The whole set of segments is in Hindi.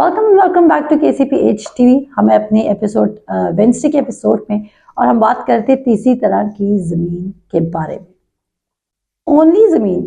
Welcome back to KCPH TV। हमें अपने एपिसोड वेंसडे के एपिसोड में और हम बात करते तीसरी तरह की ज़मीन के बारे में। ओनली ज़मीन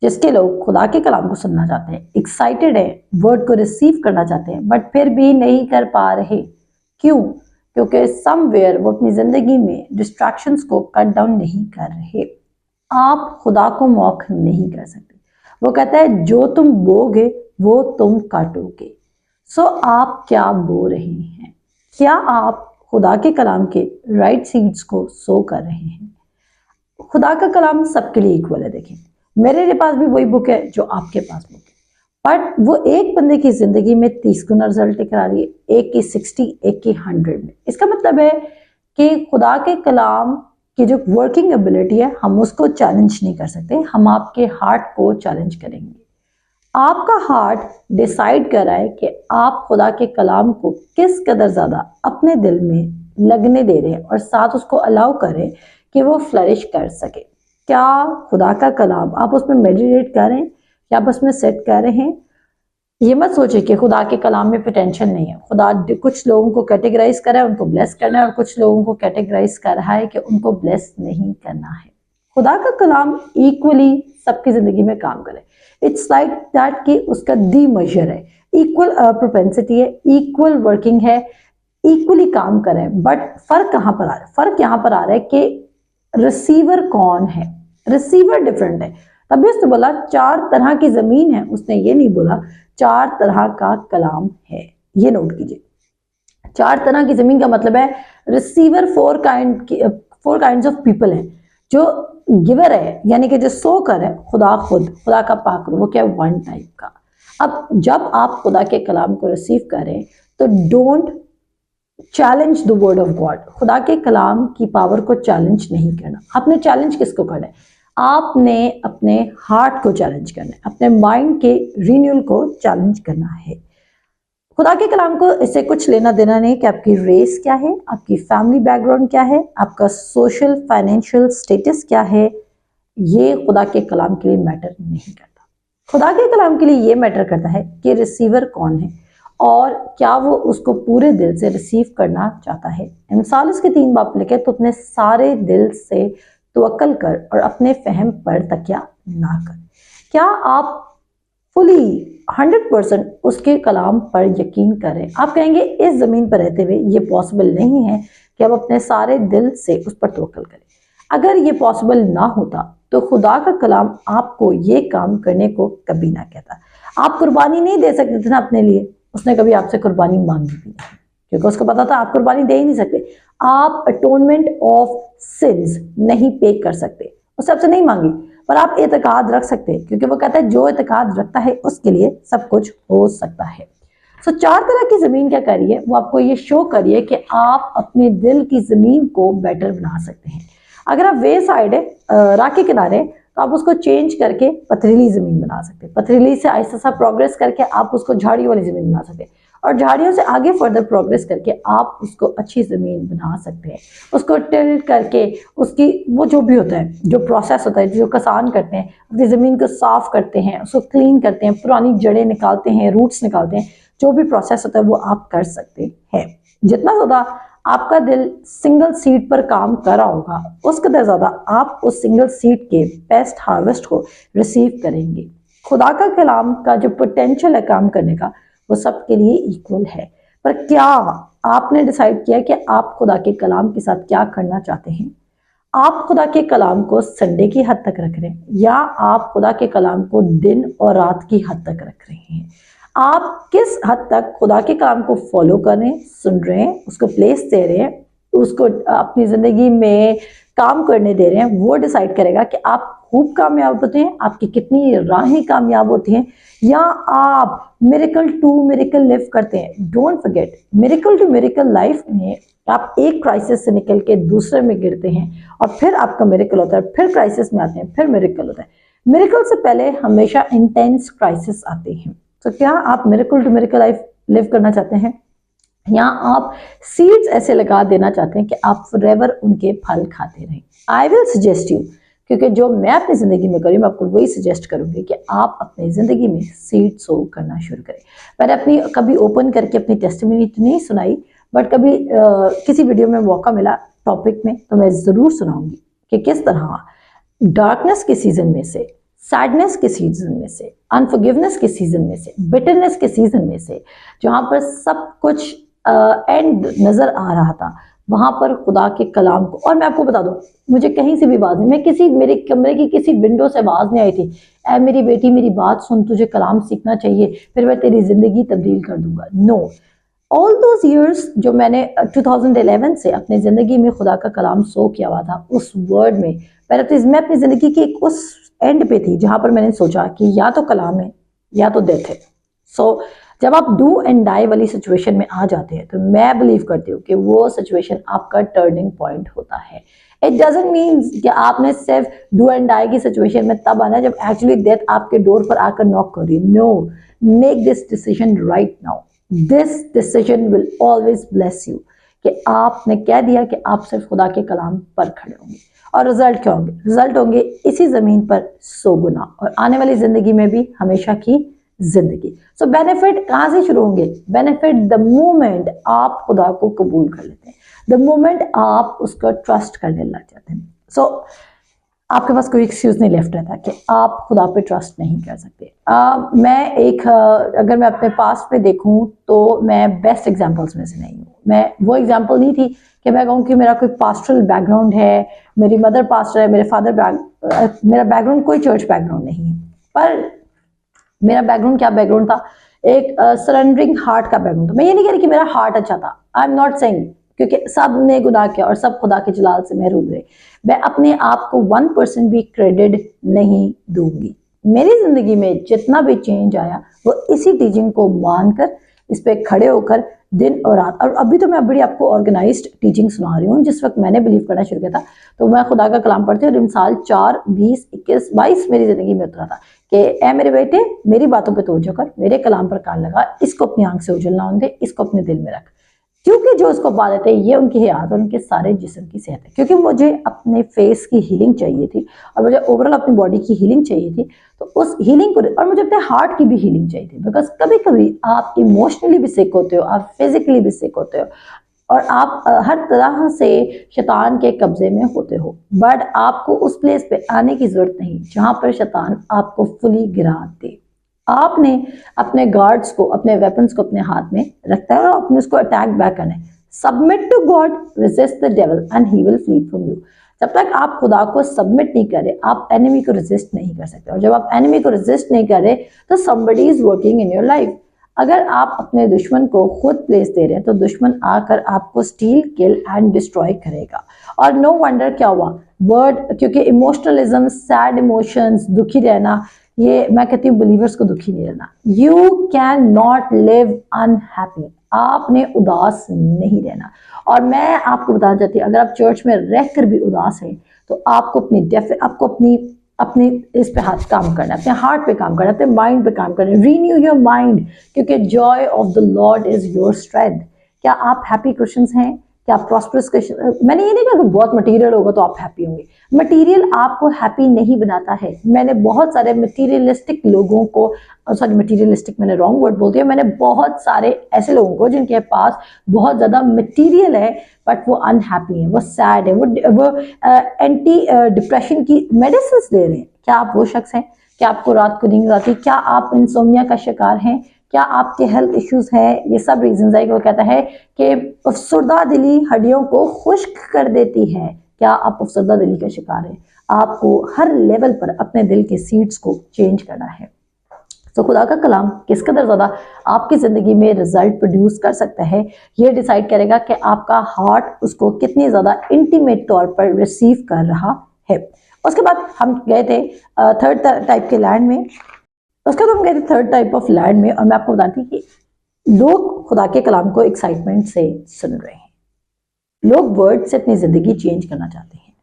जिसके लोग खुदा के कलाम को सुनना चाहते हैं, एक्साइटेड है, वर्ड को रिसीव करना चाहते हैं, बट फिर भी नहीं कर पा रहे। क्यों? क्योंकि समवेयर वो अपनी ज़िंदगी में डिस्ट्रैक्शंस को कट डाउन नहीं कर रहे। आप खुदा को मौक नहीं कर सकते। वो कहता है जो तुम बोगे वो तुम काटोगे। सो आप क्या बो रहे हैं? क्या आप खुदा के कलाम के राइट सीड्स को सो कर रहे हैं? खुदा का कलाम सबके लिए इक्वल है। देखें, मेरे पास भी वही बुक है जो आपके पास बुक है, बट वो एक बंदे की जिंदगी में 30 गुना रिजल्ट लेकर आ रही है, एक की 60, एक की 100 में। इसका मतलब है कि खुदा के कलाम की जो वर्किंग एबिलिटी है हम उसको चैलेंज नहीं कर सकते। हम आपके हार्ट को चैलेंज करेंगे। आपका हार्ट डिसाइड कर रहा है कि आप खुदा के कलाम को किस कदर ज़्यादा अपने दिल में लगने दे रहे हैं और साथ उसको अलाउ करें कि वो फ्लरिश कर सके। क्या खुदा का कलाम आप उसमें मेडिटेट कर रहे हैं या आप उसमें सेट कर रहे हैं? ये मत सोचिए कि खुदा के कलाम में पोटेंशियल नहीं है। खुदा कुछ लोगों को कैटेगराइज कर रहा है, उनको ब्लेस करना है, और कुछ लोगों को कैटेगराइज कर रहा है कि उनको ब्लेस नहीं करना है। खुदा का कलाम इक्वली सबकी जिंदगी में काम करे। इट्स लाइक दैट कि उसका दी मेजर है, इक्वल प्रोपेंसिटी है, इक्वल वर्किंग है, इक्वली काम कर रहे हैं। बट फर्क कहाँ पर आ रहा है? फर्क यहाँ पर आ रहा है कि रिसीवर कौन है। रिसीवर डिफरेंट है। तभी उसने बोला 4 तरह की जमीन है, उसने ये नहीं बोला 4 तरह का कलाम है। ये नोट कीजिए, 4 तरह की जमीन का मतलब है रिसीवर 4 काइंड ऑफ पीपल है। जो गिवर है यानी कि जो सोकर है खुदा खुद, खुदा का पाक, वो क्या है? 1 टाइप का। अब जब आप खुदा के कलाम को रिसीव करें तो don't challenge the word of God. खुदा के कलाम की पावर को चैलेंज नहीं करना। आपने चैलेंज किसको करना है? आपने अपने हार्ट को चैलेंज करना है, अपने माइंड के रिन्यूअल को चैलेंज करना है। खुदा के कलाम को इससे कुछ लेना देना नहीं कि आपकी रेस क्या है, आपकी फैमिली बैकग्राउंड क्या है, आपका सोशल फाइनेंशियल स्टेटस क्या है। ये खुदा के कलाम के लिए मैटर नहीं करता। खुदा के कलाम के लिए ये मैटर करता है कि रिसीवर कौन है और क्या वो उसको पूरे दिल से रिसीव करना चाहता है। मिसाल उसके 3 बाप लिखे तो अपने सारे दिल से तवक्कल कर और अपने फहम पर तकिया ना कर। क्या आप फुली 100% उसके कलाम पर यकीन करें? आप कहेंगे इस जमीन पर रहते हुए ये पॉसिबल नहीं है कि आप अपने सारे दिल से उस पर तवक्कल करें। अगर ये पॉसिबल ना होता तो खुदा का कलाम आपको ये काम करने को कभी ना कहता। आप कुर्बानी नहीं दे सकते थे ना अपने लिए, उसने कभी आपसे कुर्बानी मांगी भी नहीं, क्योंकि उसको पता था आप कुर्बानी दे ही नहीं सकते। आप अटोनमेंट ऑफ सिंस नहीं पे कर सकते, उससे आपसे नहीं मांगी, पर आप एतकाद रख सकते हैं, क्योंकि वो कहता है जो एतकाद रखता है उसके लिए सब कुछ हो सकता है। सो 4 तरह की जमीन क्या कर रही है? वो आपको ये शो कर रही है कि आप अपने दिल की जमीन को बेटर बना सकते हैं। अगर आप वे साइड है, राह के किनारे, तो आप उसको चेंज करके पथरीली जमीन बना सकते हैं। पथरीली से आहिस्ता सा प्रोग्रेस करके आप उसको झाड़ी वाली जमीन बना सकते हैं, और झाड़ियों से आगे फर्दर प्रोग्रेस करके आप उसको अच्छी ज़मीन बना सकते हैं। उसको टिल्ट करके उसकी वो जो भी होता है, जो प्रोसेस होता है, जो किसान करते हैं, अपनी ज़मीन को साफ़ करते हैं, उसको क्लीन करते हैं, पुरानी जड़ें निकालते हैं, रूट्स निकालते हैं, जो भी प्रोसेस होता है वो आप कर सकते हैं। जितना ज़्यादा आपका दिल सिंगल सीड पर काम कर रहा होगा, उस कदर ज़्यादा आप उस सिंगल सीड के बेस्ट हार्वेस्ट को रिसीव करेंगे। खुदा का कलाम का जो पोटेंशियल है काम करने का, वो सबके लिए इक्वल है। पर क्या आपने डिसाइड किया कि आप खुदा के कलाम के साथ क्या करना चाहते हैं? आप खुदा के कलाम को संडे की हद तक रख रहे हैं, या आप खुदा के कलाम को दिन और रात की हद तक रख रहे हैं? आप किस हद तक खुदा के कलाम को फॉलो कर रहे हैं, सुन रहे हैं, उसको प्लेस दे रहे हैं, उसको अपनी जिंदगी में काम करने दे रहे हैं? वो डिसाइड करेगा कि आप खूब कामयाब होते हैं, आपकी कितनी राहें कामयाब होती हैं, या आप मिरेकल टू मिरेकल लिव करते हैं। Don't forget, miracle to miracle life में आप एक क्राइसिस से निकल के दूसरे में गिरते हैं और फिर आपका मिरेकल होता है, फिर क्राइसिस में आते हैं, फिर मिरेकल होता है। मिरेकल से पहले हमेशा इंटेंस क्राइसिस आते हैं। तो क्या आप miracle to miracle life live करना चाहते हैं, या आप सीड्स ऐसे लगा देना चाहते हैं कि आप फॉरएवर उनके फल खाते रहें? आई विल सजेस्ट यू क्योंकि जो मैं अपनी ज़िंदगी में करी मैं आपको वही सजेस्ट करूँगी कि आप अपनी ज़िंदगी में सीड सो करना शुरू करें। मैंने अपनी कभी ओपन करके अपनी टेस्टिमनी तो नहीं सुनाई, बट कभी किसी वीडियो में मौका मिला टॉपिक में तो मैं ज़रूर सुनाऊंगी कि किस तरह डार्कनेस के सीजन में से, सैडनेस के सीजन में से, अनफॉरगिवनेस के सीजन में से, बिटरनेस के सीजन में से, जहाँ पर सब कुछ एंड नजर आ रहा था, वहां पर खुदा के कलाम को, और मैं आपको बता दूं, मुझे कहीं से भी आवाज नहीं, मैं किसी मेरे कमरे की किसी विंडो से आवाज नहीं आई थी, ऐ मेरी बेटी मेरी बात सुन, तुझे कलाम सीखना चाहिए, फिर मैं तेरी जिंदगी तब्दील कर दूंगा। नो, ऑल दोज ईयर्स जो मैंने 2011 से अपनी ज़िंदगी में खुदा का कलाम सो किया हुआ था, उस वर्ड में मैं अपनी ज़िंदगी की उस एंड पे थी जहाँ पर मैंने सोचा कि या तो कलाम है या तो डेथ है। सो जब आप डू एंड डाई वाली सिचुएशन में आ जाते हैं तो मैं बिलीव करती हूँ कि वो सिचुएशन आपका टर्निंग पॉइंट होता है। इट डजंट मीन कि आपने सिर्फ डू एंड डाई की सिचुएशन में तब आना जब एक्चुअली डेथ आपके डोर पर आकर नॉक कर रही। No, make this decision right now. This decision will always bless you कि आपने कह दिया कि आप सिर्फ खुदा के कलाम पर खड़े होंगे, और रिजल्ट क्या होंगे? रिजल्ट होंगे इसी जमीन पर 100 गुना, और आने वाली जिंदगी में भी हमेशा की जिंदगी। सो बेनिफिट कहां से शुरू होंगे? बेनिफिट द मोमेंट आप खुदा को कबूल कर लेते हैं, द मोमेंट आप उसका ट्रस्ट करने लग जाते हैं। सो आपके पास कोई एक्सक्यूज नहीं लेफ्ट रहता कि आप खुदा पे ट्रस्ट नहीं कर सकते। अगर मैं अपने पास्ट पे देखूं तो मैं बेस्ट एग्जांपल्स में से नहीं हूँ। मैं वो एग्जांपल नहीं थी कि मैं कहूँ कि मेरा कोई पास्टरल बैकग्राउंड है, मेरी मदर पास्टर है, मेरा बैकग्राउंड कोई चर्च बैकग्राउंड नहीं है, पर मेरा बैकग्राउंड क्या बैकग्राउंड था? एक सरेंडरिंग हार्ट का बैकग्राउंड था। मैं ये नहीं कह रही कि मेरा हार्ट अच्छा था, आई एम नॉट सेइंग, क्योंकि सब ने गुनाह किया और सब खुदा के जलाल से महरूम रहे। मैं अपने आप को 1% भी क्रेडिट नहीं दूंगी। मेरी जिंदगी में जितना भी चेंज आया वो इसी टीचिंग को मानकर, इस पे खड़े होकर दिन और रात, और अभी तो मैं बड़ी आपको ऑर्गेनाइज्ड टीचिंग सुना रही हूँ। जिस वक्त मैंने बिलीव करना शुरू किया था तो मैं खुदा का कलाम पढ़ती और इन साल 4, 20, 21, 22 मेरी जिंदगी में उतरा था कि ए मेरे बेटे मेरी बातों पे तवज्जो कर, मेरे कलाम पर कान लगा, इसको अपनी आंख से उजल ना होने दे, इसको अपने दिल में रख, क्योंकि जो उसको पा लेते हैं ये उनकी हयात और उनके सारे जिस्म की सेहत है। क्योंकि मुझे अपने फेस की हीलिंग चाहिए थी और मुझे ओवरऑल अपनी बॉडी की हीलिंग चाहिए थी, तो उस हीलिंग को, और मुझे अपने हार्ट की भी हीलिंग चाहिए थी। बिकॉज कभी कभी आप इमोशनली भी सिक होते हो, आप फिजिकली भी सिक होते हो, और आप हर तरह से शैतान के कब्जे में होते हो, बट आपको उस प्लेस पे आने की जरूरत नहीं जहां पर शैतान आपको फुली गिरा दे। आपने अपने गार्ड्स को, अपने वेपन्स को अपने हाथ में रखता है और अपने उसको अटैक बैक करना है। Submit to God, resist the devil and he will flee from you. जब तक आप खुदा को सबमिट नहीं करे आप एनिमी को रेजिस्ट नहीं कर सकते, और जब आप एनिमी को रेजिस्ट नहीं करे तो somebody is working in your life। अगर आप अपने दुश्मन को खुद प्लेस दे रहे हैं तो दुश्मन आकर आपको स्टील, किल एंड डिस्ट्रॉय करेगा। और नो वंडर क्या हुआ वर्ड, क्योंकि इमोशनलिज्म, सैड इमोशंस, दुखी रहना, ये मैं कहती हूँ बिलीवर्स को दुखी नहीं रहना। You can not live unhappy, आपने उदास नहीं रहना। और मैं आपको बताना चाहती हूँ, अगर आप चर्च में रहकर भी उदास हैं तो आपको अपनी इस पे हाथ काम करना है, अपने हार्ट पे काम करना है, अपने माइंड पे काम करना है। रीन्यू योर माइंड, क्योंकि Joy of the Lord is your strength. क्या आप हैप्पी क्रिश्चियंस हैं? क्या आप प्रॉस्परस क्रिश्चियन? मैंने ये नहीं कहा कि बहुत मटेरियल होगा तो आप हैप्पी होंगे। मटेरियल आपको हैप्पी नहीं बनाता है। मैंने बहुत सारे मटेरियलिस्टिक लोगों को, सॉरी मटेरियलिस्टिक मैंने रॉन्ग वर्ड बोल दिया, मैंने बहुत सारे ऐसे लोगों को जिनके पास बहुत ज्यादा मटेरियल है बट वो अनहैप्पी है, वो सैड है, वो एंटी डिप्रेशन की मेडिसिन ले रहे हैं। क्या आप वो शख्स हैं? क्या आपको रात को नींद आती? क्या आप इंसोमिया का शिकार हैं? क्या आपके हेल्थ इश्यूज हैं? ये सब रीजंस है। वो कहता है कि अफसरदा दिली हड्डियों को खुश्क कर देती है। क्या आप अफसरदा दिली का शिकार हैं? आपको हर लेवल पर अपने दिल के सीड्स को चेंज करना है। तो खुदा का कलाम किस कदर ज्यादा आपकी जिंदगी में रिजल्ट प्रोड्यूस कर सकता है, ये डिसाइड करेगा कि आपका हार्ट उसको कितनी ज्यादा इंटीमेट तौर पर रिसीव कर रहा है। उसके बाद हम गए थे थर्ड टाइप के लैंड में। उसके बाद हम गए थे थर्ड टाइप ऑफ लैंड में, और मैं आपको बताती कि लोग खुदा के कलाम को एक्साइटमेंट से सुन रहे हैं, लोग वर्ड से अपनी जिंदगी चेंज करना चाहते हैं,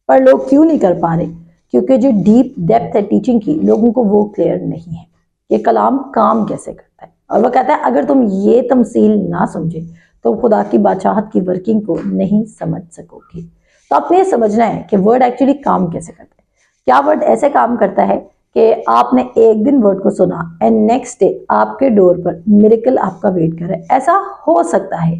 पर लोग क्यों नहीं कर पा रहे? क्योंकि जो डीप डेप्थ है टीचिंग की, लोगों को वो क्लियर नहीं है कि कलाम काम कैसे करता है। और वो कहता है अगर तुम ये तमसील ना समझे तो खुदा की बादशाहत की वर्किंग को नहीं समझ सकोगे। तो तो आपने ये समझना है कि वर्ड एक्चुअली काम कैसे करता है। क्या वर्ड ऐसे काम करता है कि आपने एक दिन वर्ड को सुना एंड नेक्स्ट डे आपके डोर पर मिरेकल आपका वेट कर रहा है। ऐसा हो सकता है,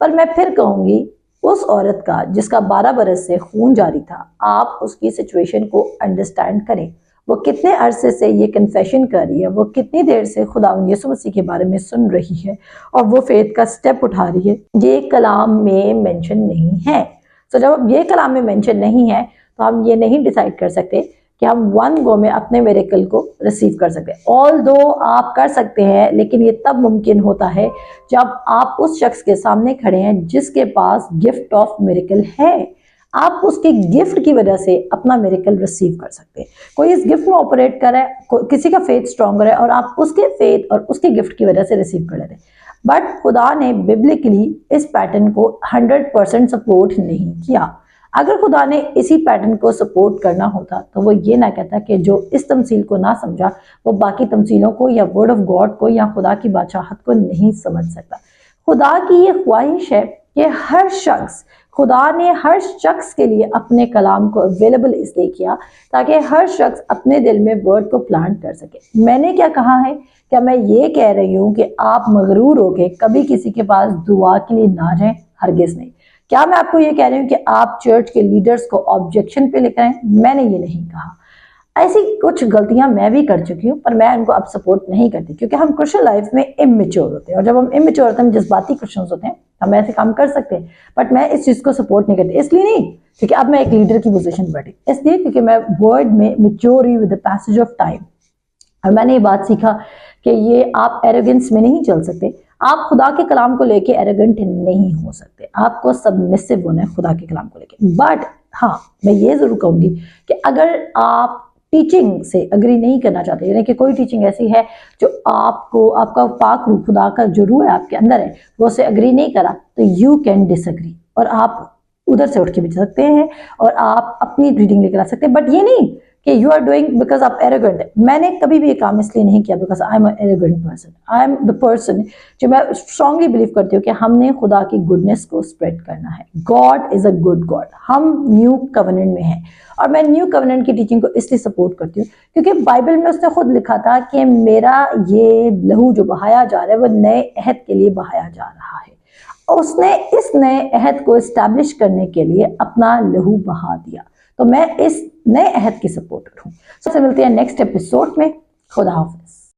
पर मैं फिर कहूंगी उस औरत का जिसका 12 बरस से खून जारी था, आप उसकी सिचुएशन को अंडरस्टैंड करें। वो कितने अरसे से ये कन्फेशन कर रही है, वो कितनी देर से खुदा यीशु मसीह के बारे में सुन रही है और वो फेथ का स्टेप उठा रही है। ये कलाम में मेंशन नहीं है। तो जब ये कलाम में मेंशन नहीं है तो हम ये नहीं डिसाइड कर सकते कि हम वन गो में अपने मिरेकल को रिसीव कर सकते हैं। ऑल दो आप कर सकते हैं, लेकिन ये तब मुमकिन होता है जब आप उस शख्स के सामने खड़े हैं जिसके पास गिफ्ट ऑफ मिरेकल है। आप उसके गिफ्ट की वजह से अपना मिरेकल रिसीव कर सकते हैं। कोई इस गिफ्ट में ऑपरेट कर रहा है, किसी का फेथ स्ट्रॉन्गर है और आप उसके फेथ और उसके गिफ्ट की वजह से रिसीव कर लेते हैं। बट खुदा ने बिब्लिकली इस पैटर्न को 100% सपोर्ट नहीं किया। अगर खुदा ने इसी पैटर्न को सपोर्ट करना होता तो वो ये ना कहता कि जो इस तमसील को ना समझा वो बाकी तमसीलों को या वर्ड ऑफ गॉड को या खुदा की बादशाहत को नहीं समझ सकता। खुदा की ये ख्वाहिश है कि हर शख्स, खुदा ने हर शख्स के लिए अपने कलाम को अवेलेबल इसलिए किया ताकि हर शख्स अपने दिल में वर्ड को प्लांट कर सके। मैंने क्या कहा है? क्या मैं ये कह रही हूँ कि आप मगरूर होके कभी किसी के पास दुआ के लिए ना जाएं? हरगिज नहीं। क्या मैं आपको ये कह रही हूँ कि आप चर्च के लीडर्स को ऑब्जेक्शन पे लेकर आए? मैंने ये नहीं कहा। ऐसी कुछ गलतियां मैं भी कर चुकी हूँ, पर मैं उनको अब सपोर्ट नहीं करती क्योंकि हम क्रिश्चियन लाइफ में इमेच्योर होते हैं, और जब हम इमेच्योर होते हैं, हम जज्बाती क्रिश्चियंस होते हैं, हम ऐसे काम कर सकते हैं। बट मैं इस चीज को सपोर्ट नहीं करती, इसलिए नहीं क्योंकि अब मैं एक लीडर की पोजीशन पर बैठी, इसलिए क्योंकि मैं वर्ड में मैच्योर हुई with the passage of time. और मैंने ये बात सीखा कि ये आप एरोगेंस में नहीं चल सकते। आप खुदा के कलाम को लेके एरोगेंट नहीं हो सकते, आपको सबमिसिव होना है खुदा के कलाम को लेके। बट हाँ, मैं ये जरूर कहूंगी कि अगर आप टीचिंग से अग्री नहीं करना चाहते, यानी कि कोई टीचिंग ऐसी है जो आपको, आपका पाक रूह खुदा का जो रूह है आपके अंदर है वो उसे अग्री नहीं करा, तो यू कैन डिसअग्री और आप उधर से उठ के भी सकते हैं और आप अपनी रीडिंग लेकर आ सकते हैं। बट ये नहीं कि यू आर डूइंग बिकॉज आप एरोगेंट है। मैंने कभी भी ये काम इसलिए नहीं किया because I am arrogant person. I am the person जो मैं स्ट्रांगली बिलीव करती हूँ कि हमने खुदा की गुडनेस को स्प्रेड करना है। God is a good God. हम न्यू कवेनेंट में हैं और मैं न्यू कवेनेंट की टीचिंग को इसलिए सपोर्ट करती हूँ क्योंकि बाइबल में उसने खुद लिखा था कि मेरा ये लहू जो बहाया जा रहा है वो नए अहद के लिए बहाया जा रहा है। उसने इस नए अहद को एस्टैब्लिश करने के लिए अपना लहू बहा दिया। तो मैं इस नए अहद की सपोर्टर हूँ। सबसे मिलते हैं नेक्स्ट एपिसोड में। खुदा हाफिज।